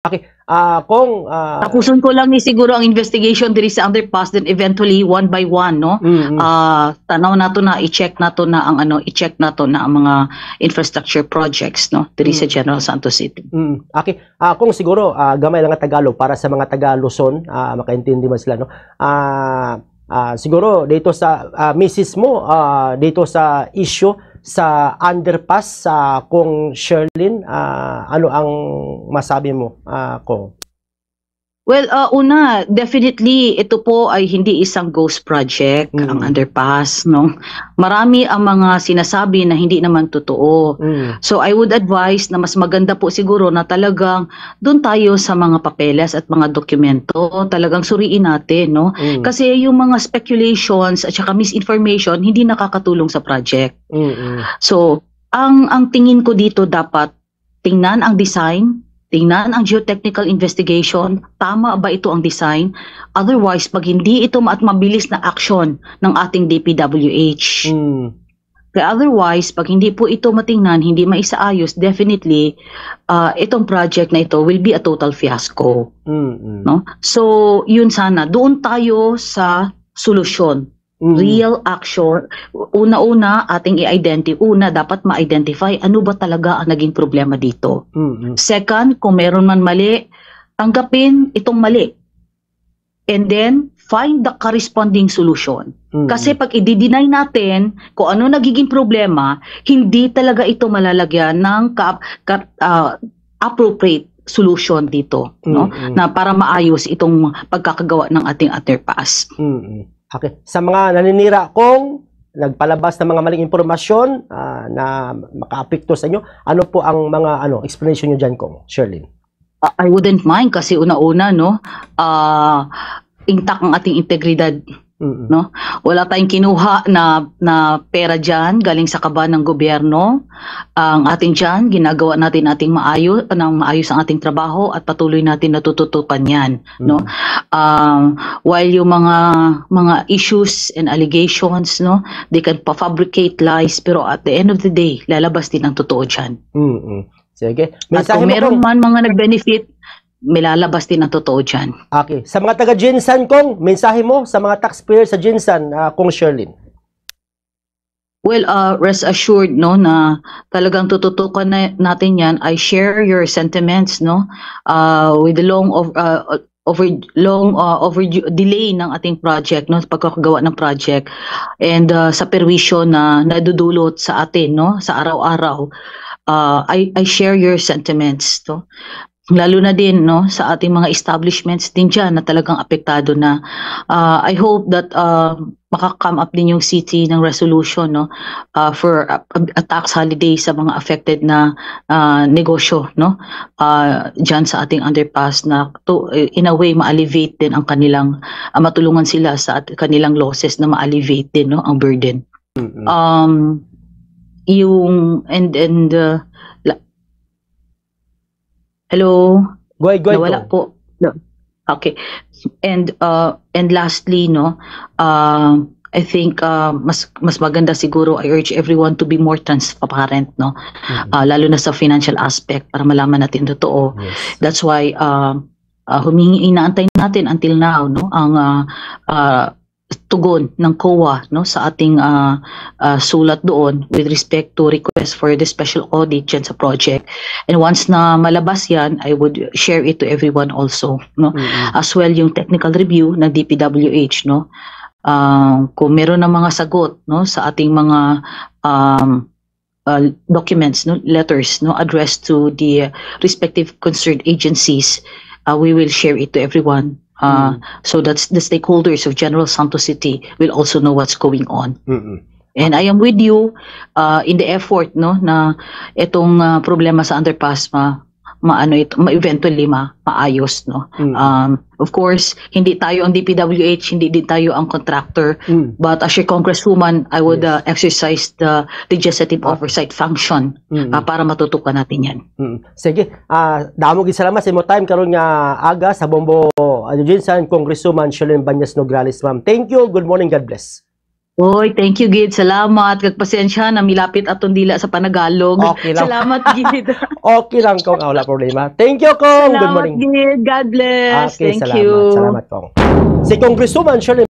Okay, kung Tapuson ko lang ni siguro ang investigation diri sa underpass, then eventually one by one, no. Tanaw nato na i-check nato na ang i-check nato na ang mga infrastructure projects, no, diri sa General Santos City. Okay, kung siguro gamay lang nga Tagalog para sa mga taga Luzon, makaintindi man sila, no. Siguro dito sa misis mo, dito sa issue sa underpass, kung Sherlyn, ano ang masabi mo, kung? Well, una, definitely ito po ay hindi isang ghost project, ang underpass, no. Marami ang mga sinasabi na hindi naman totoo. So I would advise na mas maganda po siguro na talagang doon tayo sa mga papeles at mga dokumento, talagang suriin natin, no. Kasi yung mga speculations at saka misinformation hindi nakakatulong sa project. So, ang tingin ko dito, dapat tingnan ang design, tingnan ang geotechnical investigation, tama ba ito ang design? Otherwise, pag hindi ito mabilis na action ng ating DPWH. Kaya otherwise, pag hindi po ito matingnan, hindi maisaayos, definitely, itong project na ito will be a total fiasco. No? So, yun sana. Doon tayo sa solusyon. Real action. Una-una, ating dapat ma-identify ano ba talaga ang naging problema dito. Second, kung meron man mali, tanggapin itong mali. And then, find the corresponding solution. Kasi pag i-deny natin kung ano nagiging problema, hindi talaga ito malalagyan ng appropriate solution dito, no? Na para maayos itong pagkakagawa ng ating underpass. Okay. Sa mga naninira kung nagpalabas ng mga maling impormasyon na makaapekto sa inyo, ano po ang mga explanation nyo dyan, kung Sherlyn? I wouldn't mind kasi una-una, no, intact ang ating integridad. No? Wala tayong kinuha na pera dyan galing sa kaba ng gobyerno. Ang ating dyan, ginagawa natin maayos ang ating trabaho at patuloy natin natututupan yan. No? While yung mga issues and allegations, no, they can fabricate lies, pero at the end of the day, lalabas din ang totoo dyan. Sige. At kung meron man mga nag-benefit, may lalabas din ang totoo dyan. Okay. Sa mga taga Jinsan, kung mensahe mo sa mga taxpayer sa Jinsan, kung Sherlyn? Well, rest assured, no, na talagang tututukan natin yan. I share your sentiments, no, with the delay ng ating project, no, pagkakagawa ng project, and sa perwisyo na nadudulot sa atin, no, sa araw-araw. I share your sentiments, no. Lalo na din, no, sa ating mga establishments din dyan na talagang apektado na. I hope that makakome up din yung city ng resolution, no, for a tax holiday sa mga affected na negosyo, no, dyan sa ating underpass, na in a way ma-alleviate din ang kanilang, matulungan sila sa kanilang losses, na ma-alleviate din, no, ang burden. Hello? Go ahead. Nawala po. No. Okay. And lastly, no, I think mas maganda siguro, I urge everyone to be more transparent, no, lalo na sa financial aspect, para malaman natin totoo. That's why inaantay natin until now, no, ang tugon ng COA, no, sa ating sulat doon with respect to request for the special audit dyan sa project. And once na malabas yan, I would share it to everyone also, no, as well yung technical review ng DPWH, no, kung meron na mga sagot, no, sa ating mga documents, no, letters, no, addressed to the respective concerned agencies, we will share it to everyone. So that's the stakeholders of General Santos City will also know what's going on. And I am with you in the effort, no, na itong problema sa underpass eventually maayos, no. Of course, hindi tayo ang DPWH, hindi din tayo ang contractor, but as your congresswoman, I would exercise the legislative oversight function para matutukan natin yan. Sige, damo gid salamat sa imo time karon nga aga sa Bombo Jinsan, Congresswoman Sherlyn Banyas Nograles, ma'am. Thank you. Good morning. God bless. Oy, thank you Gid. Salamat. Kagpasensya na milapit atong dila sa panagalog. Okay lang. Salamat Gid. Okay lang kong, wala problema. Thank you kong. Good Salamat morning. Gid. God bless. Okay, Thank salamat. you. Salamat kong. Si Congresswoman Shirley